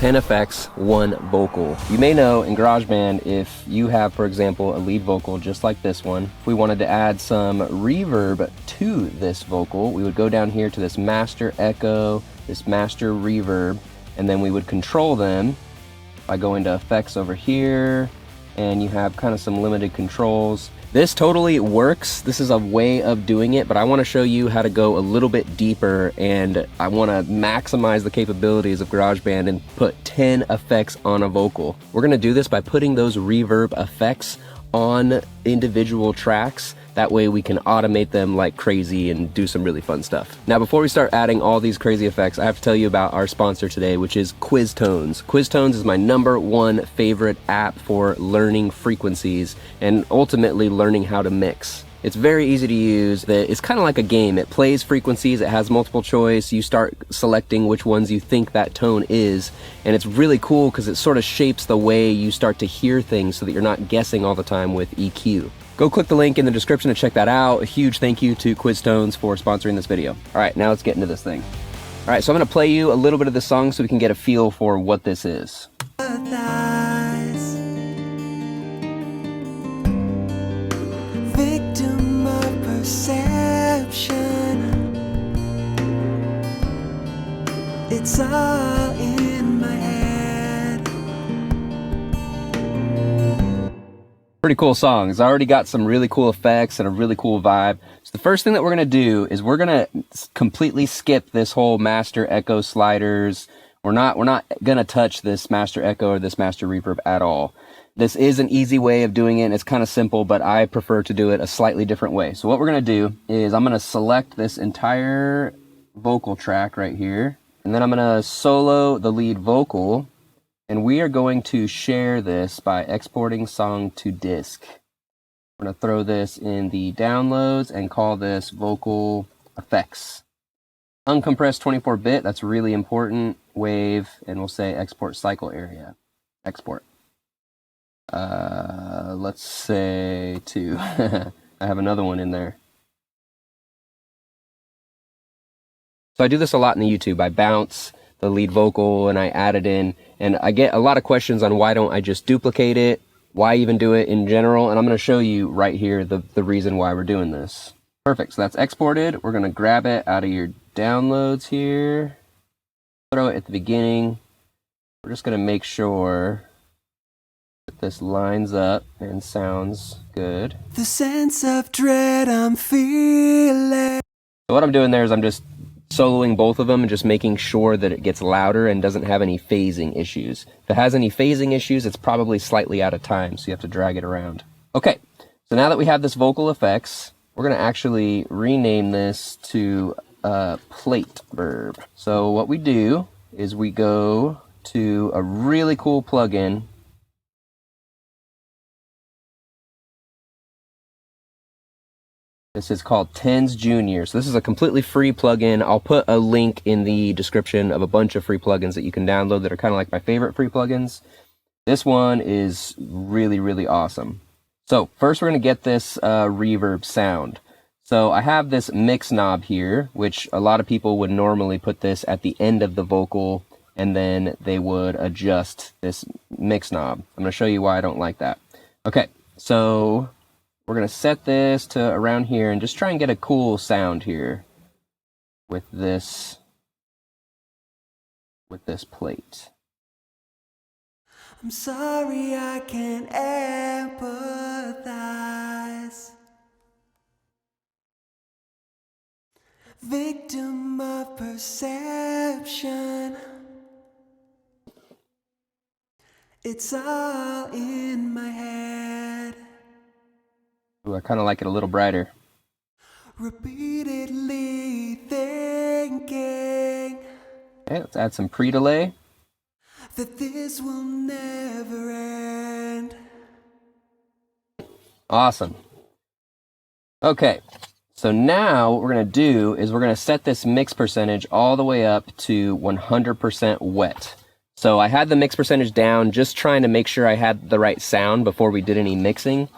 10 effects, 1 vocal. You may know in GarageBand, if you have, for example, a lead vocal just like this one, if we wanted to add some reverb to this vocal, we would go down here to this master echo, this master reverb, and then we would control them by going to effects over here, and you have kind of some limited controls. This totally works. This is a way of doing it, but I want to show you how to go a little bit deeper, and I want to maximize the capabilities of GarageBand and put 10 effects on a vocal. We're going to do this by putting those reverb effects on individual tracks. That way we can automate them like crazy and do some really fun stuff. Now, before we start adding all these crazy effects, I have to tell you about our sponsor today, which is QuizTones. QuizTones is my #1 favorite app for learning frequencies and ultimately learning how to mix. It's very easy to use. It's kind of like a game. It plays frequencies, it has multiple choice, you start selecting which ones you think that tone is, and it's really cool because it sort of shapes the way you start to hear things so that you're not guessing all the time with EQ. Go click the link in the description to check that out. A huge thank you to QuizTones for sponsoring this video. All right, now let's get into this thing. All right, so I'm gonna play you a little bit of this song so we can get a feel for what this is. Victim of perception, it's all in my head. Pretty cool song. It's already got some really cool effects and a really cool vibe. So the first thing that we're gonna do is we're gonna completely skip this whole master echo sliders. We're not gonna touch this master echo or this master reverb at all. This is an easy way of doing it, and it's kind of simple, but I prefer to do it a slightly different way. So what we're gonna do is I'm gonna select this entire vocal track right here, and then I'm gonna solo the lead vocal, and we are going to share this by exporting song to disk. We're gonna throw this in the downloads and call this vocal effects. Uncompressed 24-bit, that's really important. Wave, and we'll say export cycle area. Export. Let's say 2. I have another one in there. So I do this a lot in the YouTube. I bounce the lead vocal and I add it in, and I get a lot of questions on why don't I just duplicate it, why even do it in general, and I'm going to show you right here the reason why we're doing this. Perfect, so that's exported. We're going to grab it out of your downloads here, throw it at the beginning. We're just going to make sure this lines up and sounds good. The sense of dread I'm feeling. So what I'm doing there is I'm just soloing both of them and just making sure that it gets louder and doesn't have any phasing issues. If it has any phasing issues, it's probably slightly out of time, so you have to drag it around. Okay, so now that we have this vocal effects, we're going to actually rename this to plate verb. So what we do is we go to a really cool plugin. This is called Tens Junior. So this is a completely free plugin. I'll put a link in the description of a bunch of free plugins that you can download that are kind of like my favorite free plugins. This one is really, really awesome. So first we're going to get this reverb sound. So I have this mix knob here, which a lot of people would normally put this at the end of the vocal, and then they would adjust this mix knob. I'm going to show you why I don't like that. Okay, so we're going to set this to around here and just try and get a cool sound here with this plate. I'm sorry I can't empathize. Victim of perception, it's all in my head. Ooh, I kind of like it a little brighter. Repeatedly thinking Okay, let's add some pre-delay. that this will never end. Awesome. Okay, so now what we're going to do is we're going to set this mix percentage all the way up to 100% wet. So I had the mix percentage down, just trying to make sure I had the right sound before we did any mixing.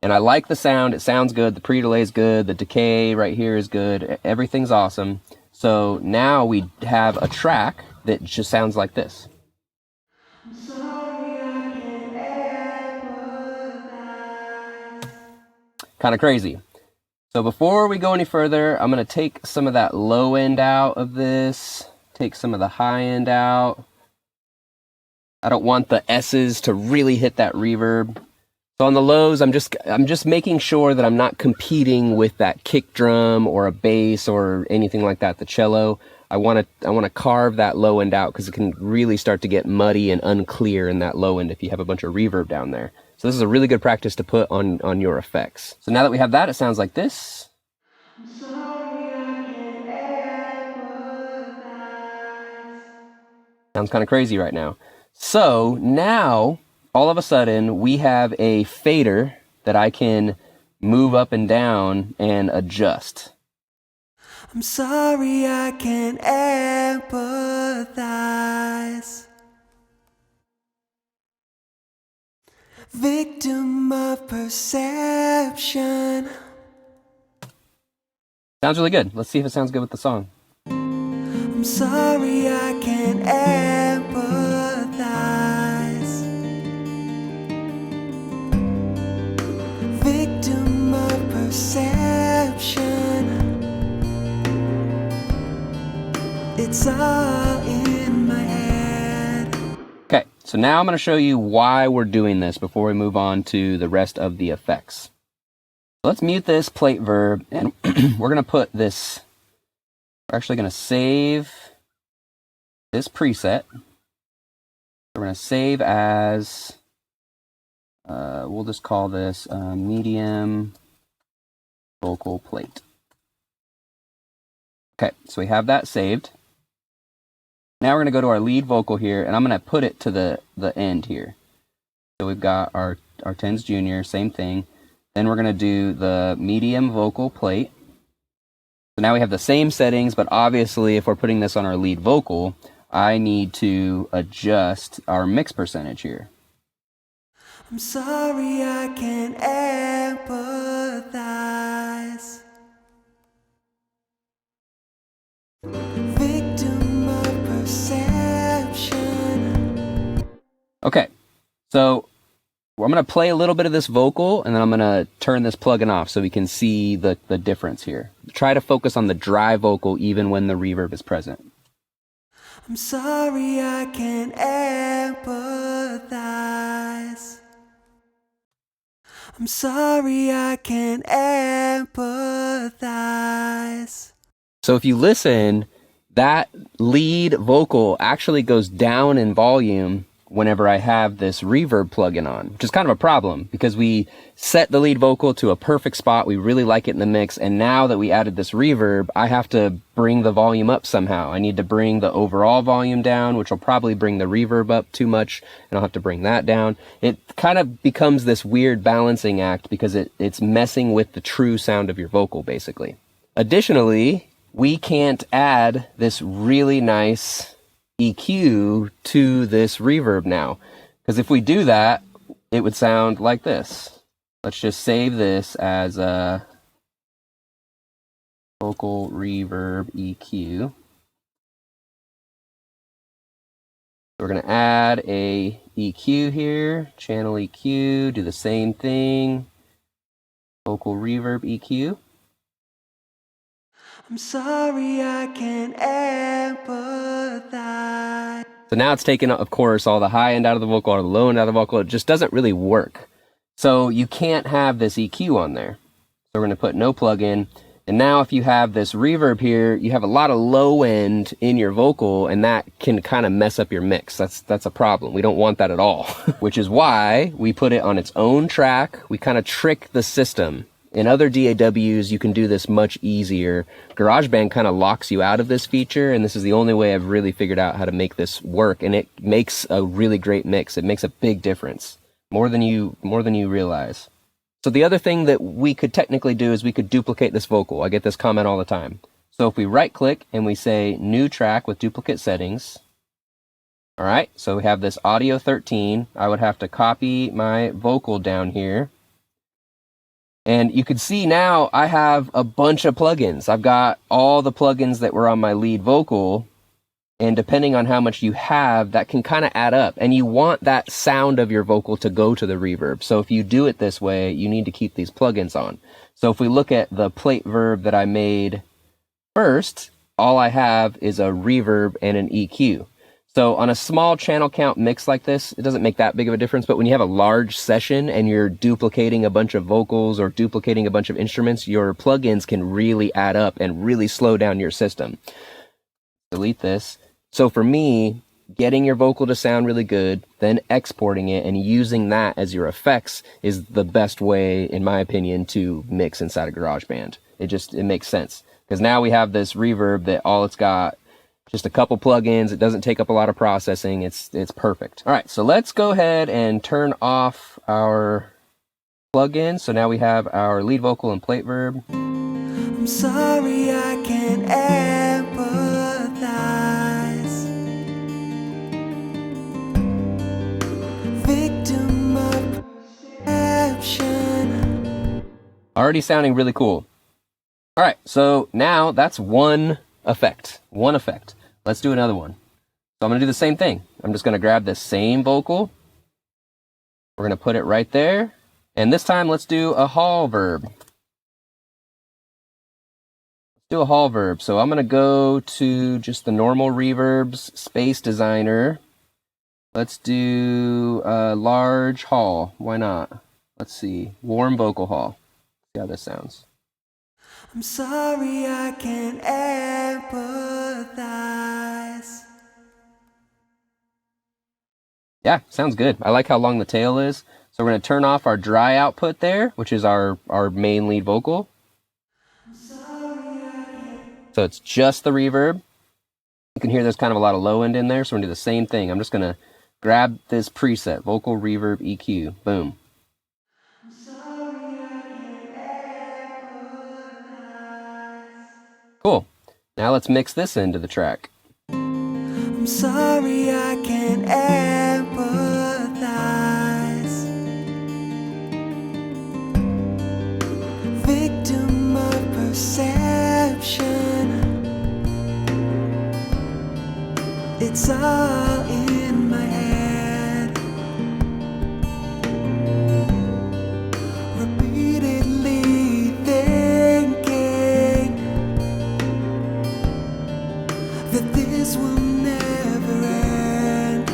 And I like the sound. It sounds good. The pre-delay is good. The decay right here is good. Everything's awesome. So now we have a track that just sounds like this. Kind of crazy. So before we go any further, I'm going to take some of that low end out of this, take some of the high end out. I don't want the S's to really hit that reverb. So on the lows, I'm just making sure that I'm not competing with that kick drum or a bass or anything like that, the cello. I want to carve that low end out because it can really start to get muddy and unclear in that low end if you have a bunch of reverb down there. So this is a really good practice to put on your effects. So now that we have that, it sounds like this. I'm sorry I can't empathize. Sounds kind of crazy right now. So now, all of a sudden, we have a fader that I can move up and down and adjust. I'm sorry I can't empathize. Victim of perception. Sounds really good. Let's see if it sounds good with the song. I'm sorry I can't empathize. Victim of perception. It's all in my head. Okay, so now I'm going to show you why we're doing this before we move on to the rest of the effects. Let's mute this plate verb, and we're going to put this, we're actually going to save this preset. We're going to save as, we'll just call this medium vocal plate. Okay, so we have that saved. Now we're going to go to our lead vocal here, and I'm going to put it to the end here. So we've got our tens junior, same thing. Then we're going to do the medium vocal plate. So now we have the same settings, but obviously if we're putting this on our lead vocal, I need to adjust our mix percentage here. I'm sorry I can't empathize. Victim of perception. Okay, so I'm going to play a little bit of this vocal, and then I'm going to turn this plugin off so we can see the difference here. Try to focus on the dry vocal even when the reverb is present. I'm sorry I can't empathize. I'm sorry I can't empathize. So if you listen, that lead vocal actually goes down in volume whenever I have this reverb plugin on, which is kind of a problem because we set the lead vocal to a perfect spot. We really like it in the mix. And now that we added this reverb, I have to bring the volume up somehow. I need to bring the overall volume down, which will probably bring the reverb up too much. And I'll have to bring that down. It kind of becomes this weird balancing act because it's messing with the true sound of your vocal, basically. Additionally, we can't add this really nice EQ to this reverb now, because if we do that, it would sound like this. Let's just save this as a vocal reverb EQ. We're going to add a EQ here, channel EQ, do the same thing, vocal reverb EQ. I'm sorry I can't empathize. So now it's taken, of course, all the high end out of the vocal, all the low end out of the vocal. It just doesn't really work. So you can't have this EQ on there. So we're going to put no plugin. And now if you have this reverb here, you have a lot of low end in your vocal, and that can kind of mess up your mix. That's a problem. We don't want that at all. Which is why we put it on its own track. We kind of trick the system. In other DAWs, you can do this much easier. GarageBand kind of locks you out of this feature, and this is the only way I've really figured out how to make this work, and it makes a really great mix. It makes a big difference, more than you realize. So the other thing that we could technically do is we could duplicate this vocal. I get this comment all the time. So if we right-click and we say New Track with Duplicate Settings, all right, so we have this Audio 13. I would have to copy my vocal down here. And you can see now I have a bunch of plugins. I've got all the plugins that were on my lead vocal, And depending on how much you have, that can kind of add up. And you want that sound of your vocal to go to the reverb. So if you do it this way, you need to keep these plugins on. So if we look at the plate verb that I made first, all I have is a reverb and an EQ. So on a small channel count mix like this, it doesn't make that big of a difference. But when you have a large session and you're duplicating a bunch of vocals or duplicating a bunch of instruments, your plugins can really add up and really slow down your system. Delete this. So for me, getting your vocal to sound really good, then exporting it and using that as your effects is the best way, in my opinion, to mix inside of GarageBand. It makes sense. Because now we have this reverb that all it's got, just a couple plugins. It doesn't take up a lot of processing. It's perfect. All right, so let's go ahead and turn off our plugin. So now we have our lead vocal and plate verb. I'm sorry I can't empathize. Victim of perception. Already sounding really cool. All right, so now that's one effect. One effect. Let's do another one. So I'm going to do the same thing. I'm just going to grab this same vocal. We're going to put it right there. And this time, let's do a hall verb. Let's do a hall verb. So I'm going to go to just the normal Reverbs space designer. Let's do a large hall. Why not? Let's see. Warm vocal hall. See how this sounds. I'm sorry I can't empathize. Yeah, sounds good. I like how long the tail is. So we're going to turn off our dry output there, which is our main lead vocal. So it's just the reverb. You can hear there's kind of a lot of low end in there, so we're going to do the same thing. I'm just going to grab this preset, vocal reverb EQ. Boom. Cool. Now let's mix this into the track. I'm sorry I can't empathize. Victim of perception. It's all in my head. Repeatedly thinking that this will never end.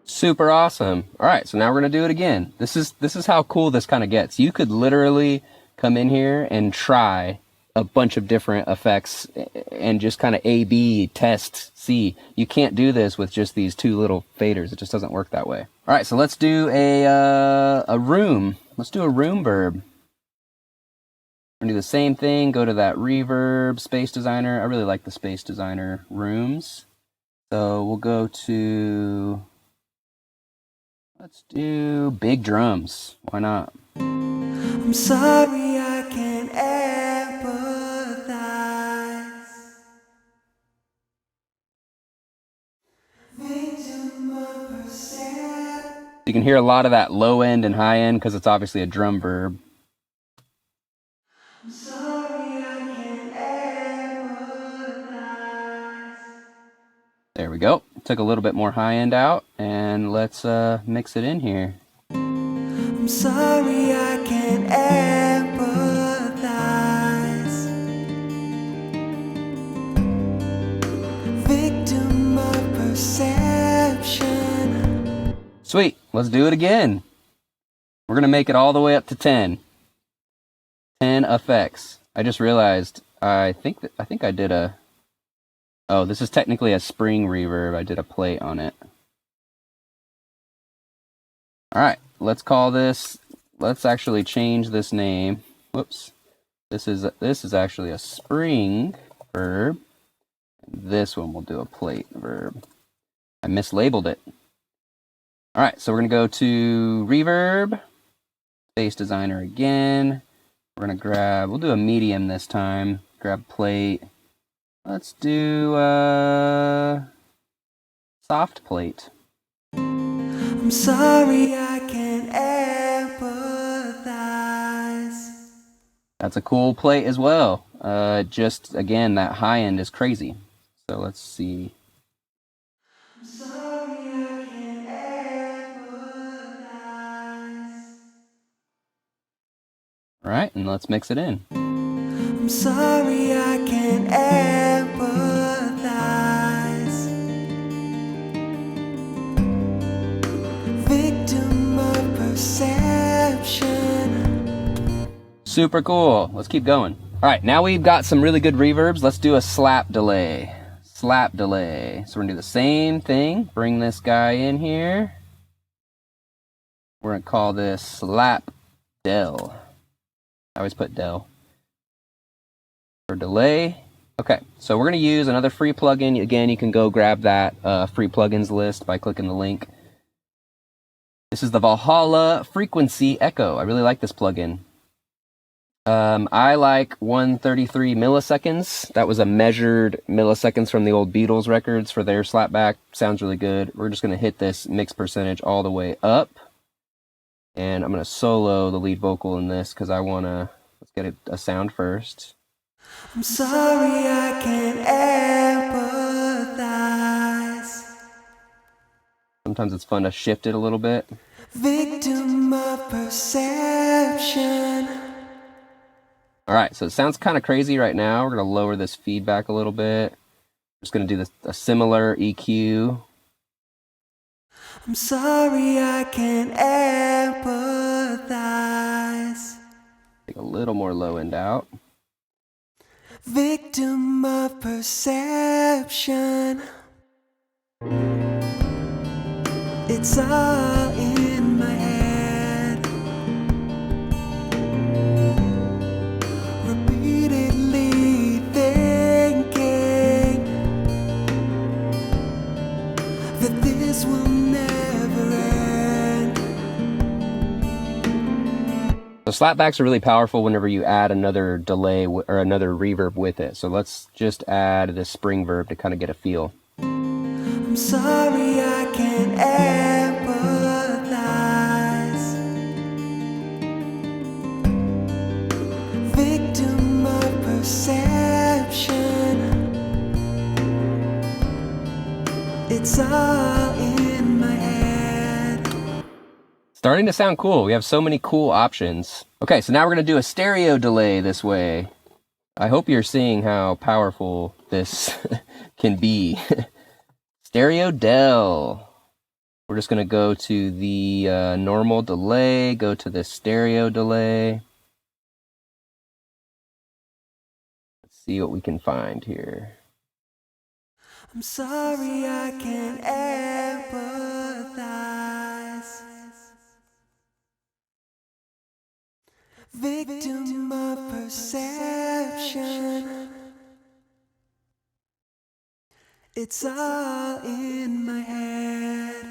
Super awesome. All right, so now we're going to do it again. This is how cool this kind of gets. You could literally come in here and try a bunch of different effects and just kind of A/B test, see. You can't do this with just these two little faders. It just doesn't work that way. All right, so let's do a room. Let's do a room verb. We're going to do the same thing. Go to that reverb space designer. I really like the space designer rooms. So we'll go to, let's do big drums. Why not? I'm sorry I can't empathize. Victim of perception. You can hear a lot of that low end and high end because it's obviously a drum verb. I'm sorry I can't empathize. There we go. Took a little bit more high end out, and let's mix it in here. I'm sorry I can't empathize. Victim of perception. Sweet. Let's do it again. We're going to make it all the way up to 10. 10 effects. I just realized I think I did a... Oh, this is technically a spring reverb. I did a plate on it. All right, let's call this... Let's actually change this name. Whoops. This is actually a spring verb. This one will do a plate verb. I mislabeled it. All right, so we're going to go to Reverb, Space Designer again. We're going to grab, we'll do a medium this time. Grab plate. Let's do soft plate. I'm sorry I can't empathize. That's a cool plate as well. Just, again, that high end is crazy. So let's see. All right, and let's mix it in. I'm sorry I can't empathize. Victim of perception. Super cool. Let's keep going. All right, now we've got some really good reverbs. Let's do a slap delay. Slap delay. So we're gonna do the same thing. Bring this guy in here. We're gonna call this slap del. I always put del for delay. Okay, so we're gonna use another free plugin. Again, you can go grab that free plugins list by clicking the link. This is the Valhalla Frequency Echo. I really like this plugin. I like 133 milliseconds. That was a measured milliseconds from the old Beatles records for their slapback. Sounds really good. We're just gonna hit this mix percentage all the way up. And I'm gonna solo the lead vocal in this because I wanna, let's get a sound first. I'm sorry I can't empathize. Sometimes it's fun to shift it a little bit. Victim of perception. All right, so it sounds kind of crazy right now. We're gonna lower this feedback a little bit. Just gonna do a similar EQ. I'm sorry I can't empathize. Take a little more low end out. Victim of perception. It's all in my head. Repeatedly thinking that this will never end. So slapbacks are really powerful whenever you add another delay or another reverb with it. So let's just add this spring verb to kind of get a feel. I'm sorry I can't empathize. Victim of perception. It's all in my head. Starting to sound cool. We have so many cool options. Okay, so now we're gonna do a stereo delay this way. I hope you're seeing how powerful this can be. Stereo del. We're just gonna go to the normal delay, go to the stereo delay. Let's see what we can find here. I'm sorry I can't empathize. Victim of perception. It's all in my head.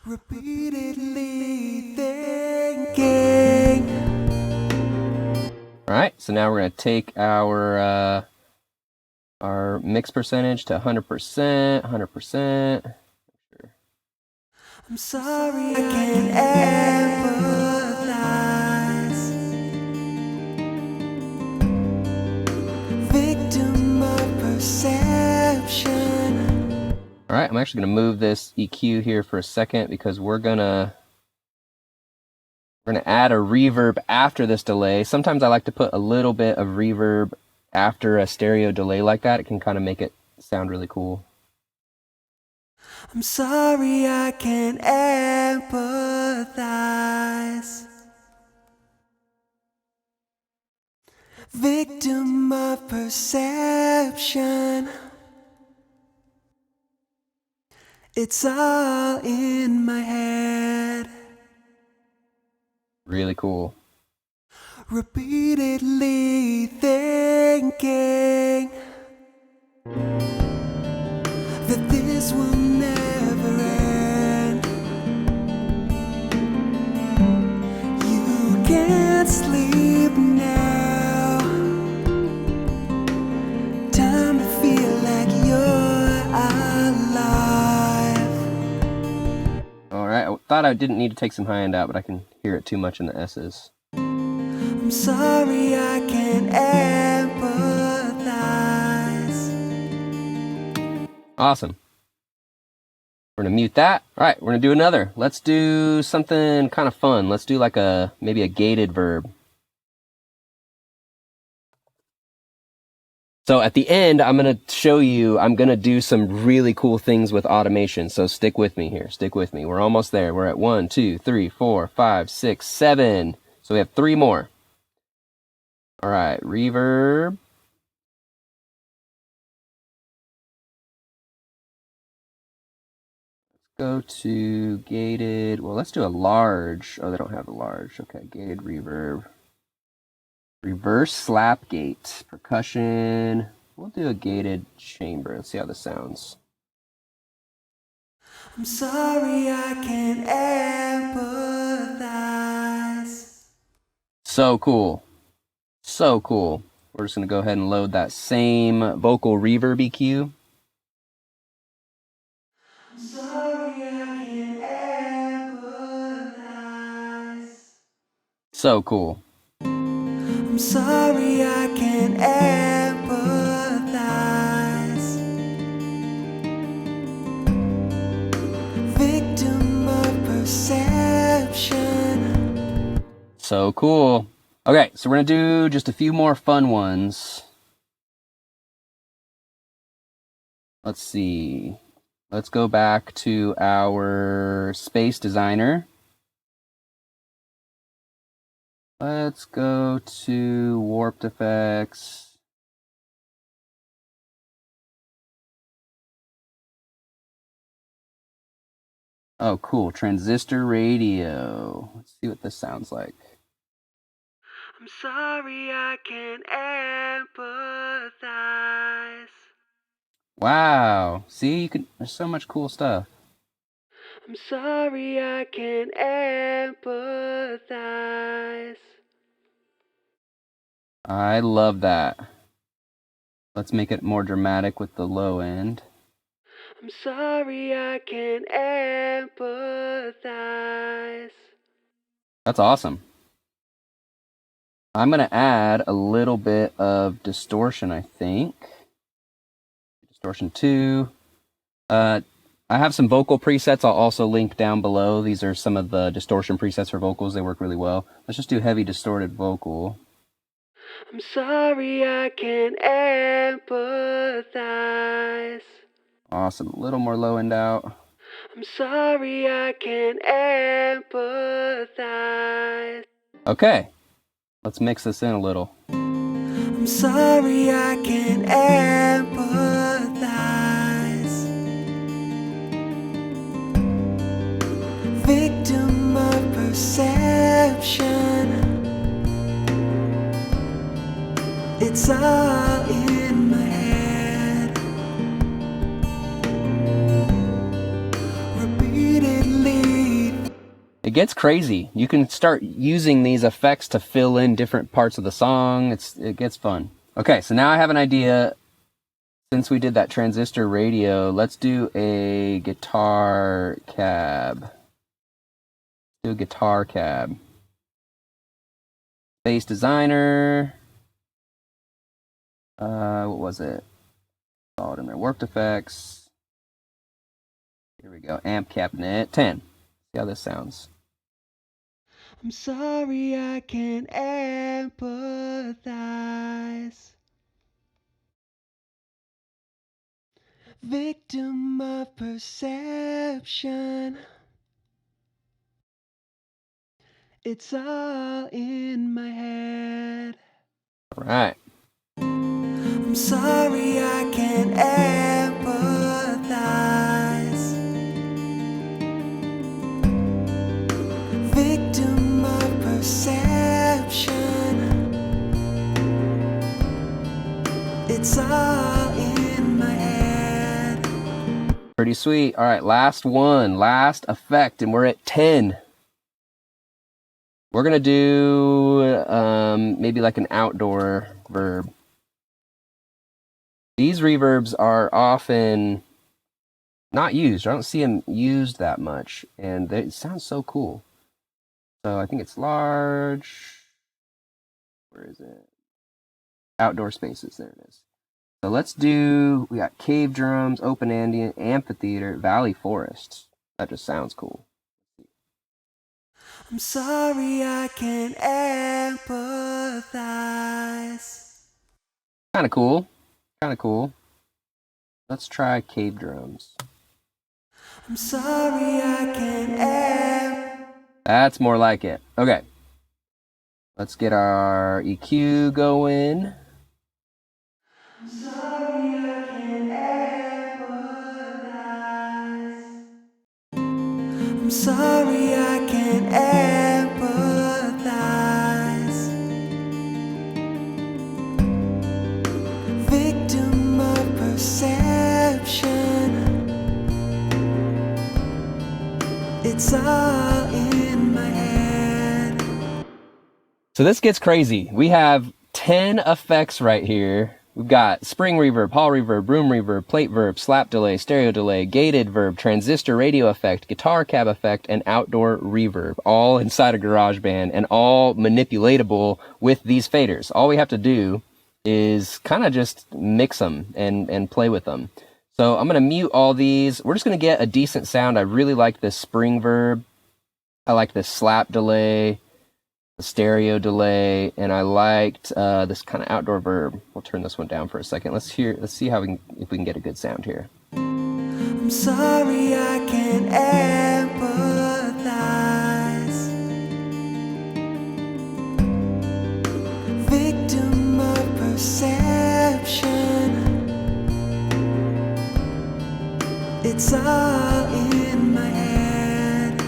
Repeatedly thinking. All right, so now we're gonna take our mix percentage to 100%, 100%. I'm sorry I can't empathize. Victim of perception. All right, I'm actually gonna move this EQ here for a second because we're gonna add a reverb after this delay. Sometimes I like to put a little bit of reverb after a stereo delay like that. It can kind of make it sound really cool. I'm sorry I can't empathize. Victim of perception. It's all in my head. Really cool. Repeatedly thinking that this will never end. You can't sleep now. Time to feel like you're alive. All right, I thought I didn't need to take some high end out, but I can hear it too much in the S's. I'm sorry I can't empathize. Awesome. We're gonna mute that. All right, we're gonna do another. Let's do something kind of fun. Let's do like maybe a gated verb. So at the end, I'm going to show you, I'm going to do some really cool things with automation. So stick with me here. Stick with me. We're almost there. We're at 1, 2, 3, 4, 5, 6, 7. So we have 3 more. All right, reverb. Let's go to gated. Well, let's do a large. Oh, they don't have a large. Okay, gated reverb. Reverse slap gate. Percussion. We'll do a gated chamber. Let's see how this sounds. I'm sorry I can't empathize. So cool. So cool. We're just going to go ahead and load that same vocal reverb EQ. I'm sorry I can't empathize. So cool. I'm sorry I can't empathize. Victim of perception. So cool. Okay, so we're going to do just a few more fun ones. Let's see. Let's go back to our space designer. Let's go to warped effects. Oh, cool. Transistor radio. Let's see what this sounds like. I'm sorry I can't empathize. Wow. See, there's so much cool stuff. I'm sorry I can't empathize. I love that. Let's make it more dramatic with the low end. I'm sorry I can't empathize. That's awesome. I'm going to add a little bit of distortion, I think. Distortion 2. I have some vocal presets I'll also link down below. These are some of the distortion presets for vocals. They work really well. Let's just do heavy distorted vocal. I'm sorry I can't empathize. Awesome. A little more low end out. I'm sorry I can't empathize. Okay. Let's mix this in a little. I'm sorry I can't empathize. Victim of perception. It's all in my head. Repeatedly. It gets crazy. You can start using these effects to fill in different parts of the song. It gets fun. Okay, so now I have an idea. Since we did that transistor radio, let's do a guitar cab. Do a guitar cab. Bass designer. What was it? Saw it in there. Warped effects. Here we go. Amp cabinet 10. See how this sounds. I'm sorry I can't empathize. Victim of perception. It's all in my head. All right. I'm sorry I can't empathize. Victim of perception. It's all in my head. Pretty sweet. All right, last one, last effect, and we're at 10. We're going to do maybe like an outdoor verb. These reverbs are often not used. I don't see them used that much, and they sound so cool. So I think it's large. Where is it? Outdoor spaces. There it is. So let's do, we got cave drums, open ambient, amphitheater, valley forest. That just sounds cool. I'm sorry I can't empathize. Kind of cool. Kind of cool. Let's try cave drums. I'm sorry I can't That's more like it. Okay. Let's get our EQ going. I'm sorry I can't empathize. I'm sorry I can't empathize. Victim of perception. It's all in my head. So this gets crazy. We have 10 effects right here. We've got spring reverb, hall reverb, room reverb, plate verb, slap delay, stereo delay, gated verb, transistor radio effect, guitar cab effect, and outdoor reverb, all inside of GarageBand and all manipulatable with these faders. All we have to do is kind of just mix them and play with them. So I'm going to mute all these. We're just going to get a decent sound. I really like this spring verb. I like this slap delay, the stereo delay, and I liked this kind of outdoor verb. We'll turn this one down for a second. Let's see how if we can get a good sound here. I'm sorry I can't empathize. Victim of perception. It's all in my head.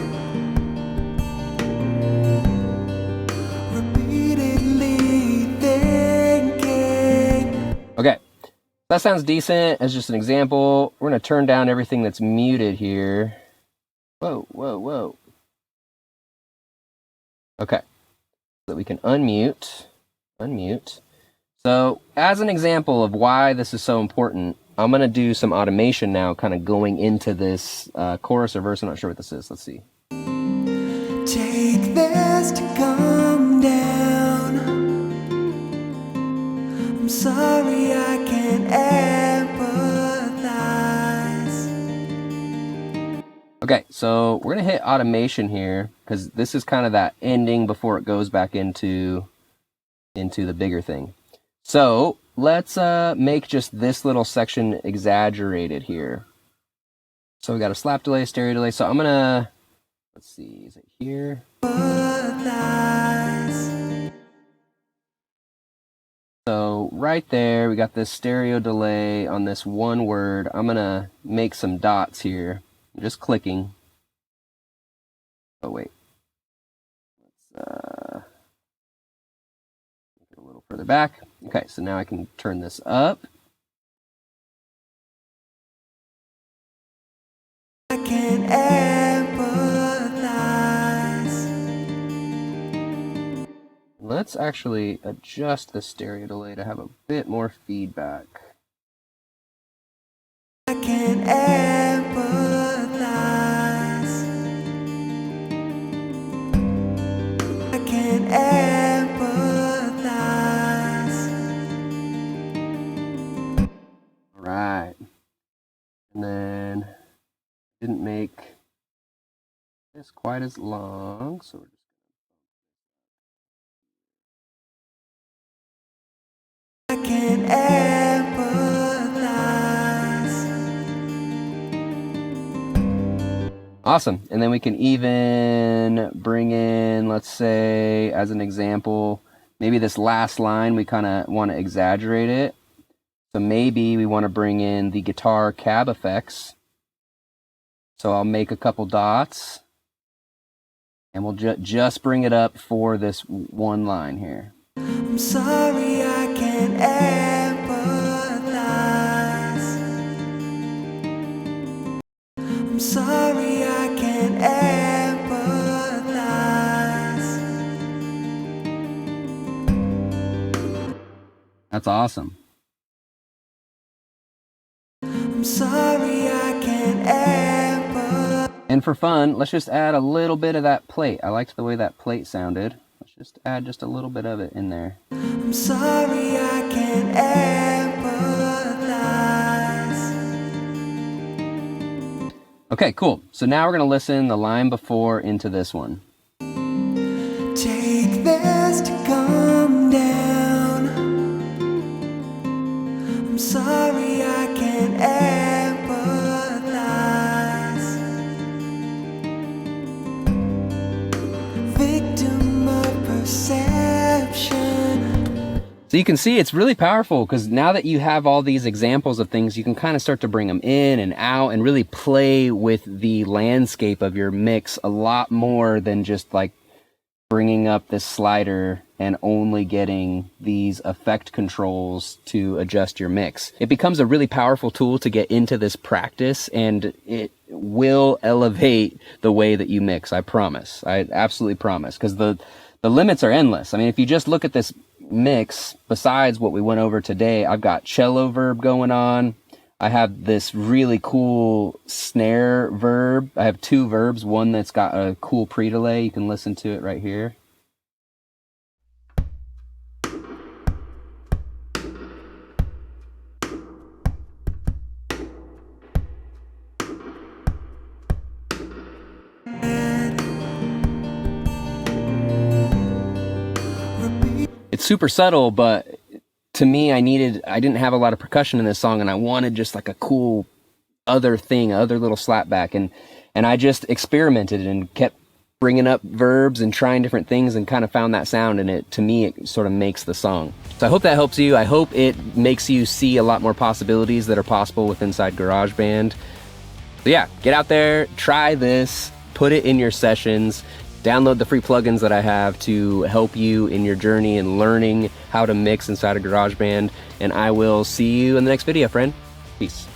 Repeatedly thinking. Okay, that sounds decent. As just an example, we're going to turn down everything that's muted here. Whoa, whoa, whoa. Okay, so that we can unmute. So as an example of why this is so important, I'm going to do some automation now, kind of going into this chorus or verse. I'm not sure what this is. Let's see. Take this to calm down. I'm sorry I can't empathize. Okay, so we're going to hit automation here because this is kind of that ending before it goes back into the bigger thing. So let's make just this little section exaggerated here. So we got a slap delay, stereo delay. So I'm gonna, let's see, is it here? So right there, we got this stereo delay on this one word. I'm gonna make some dots here. I'm just clicking. Oh wait. Let's make it a little further back. Okay, so now I can turn this up. I can't empathize. Let's actually adjust the stereo delay to have a bit more feedback. I can't empathize. I can't empathize. All right. And then didn't make this quite as long, so we're just I can't empathize. awesome. And then we can even bring in, let's say, as an example, maybe this last line, we kind of want to exaggerate it. So maybe we want to bring in the guitar cab effects. So I'll make a couple dots, and we'll just bring it up for this one line here. I'm sorry I can't empathize. I'm sorry I can't empathize. That's awesome. I'm sorry I can't empathize. And for fun, let's just add a little bit of that plate. I liked the way that plate sounded. Let's just add just a little bit of it in there. I'm sorry I can't empathize. Okay, cool. So now we're gonna listen the line before into this one. Take this to calm down. I'm sorry I can't empathize. Victim of perception. So you can see it's really powerful because now that you have all these examples of things, you can kind of start to bring them in and out and really play with the landscape of your mix a lot more than just like bringing up this slider and only getting these effect controls to adjust your mix. It becomes a really powerful tool to get into this practice, and it will elevate the way that you mix. I promise. I absolutely promise, because the limits are endless. I mean, if you just look at this mix, besides what we went over today, I've got cello verb going on. I have this really cool snare verb. I have two verbs, one that's got a cool pre-delay. You can listen to it right here. It's super subtle, but to me, I didn't have a lot of percussion in this song, and I wanted just like a cool other little slapback, and I just experimented and kept bringing up verbs and trying different things and kind of found that sound, and to me it sort of makes the song. So I hope that helps you. I hope it makes you see a lot more possibilities that are possible with inside GarageBand. So yeah, get out there, try this, put it in your sessions. Download the free plugins that I have to help you in your journey and learning how to mix inside of GarageBand. And I will see you in the next video, friend. Peace.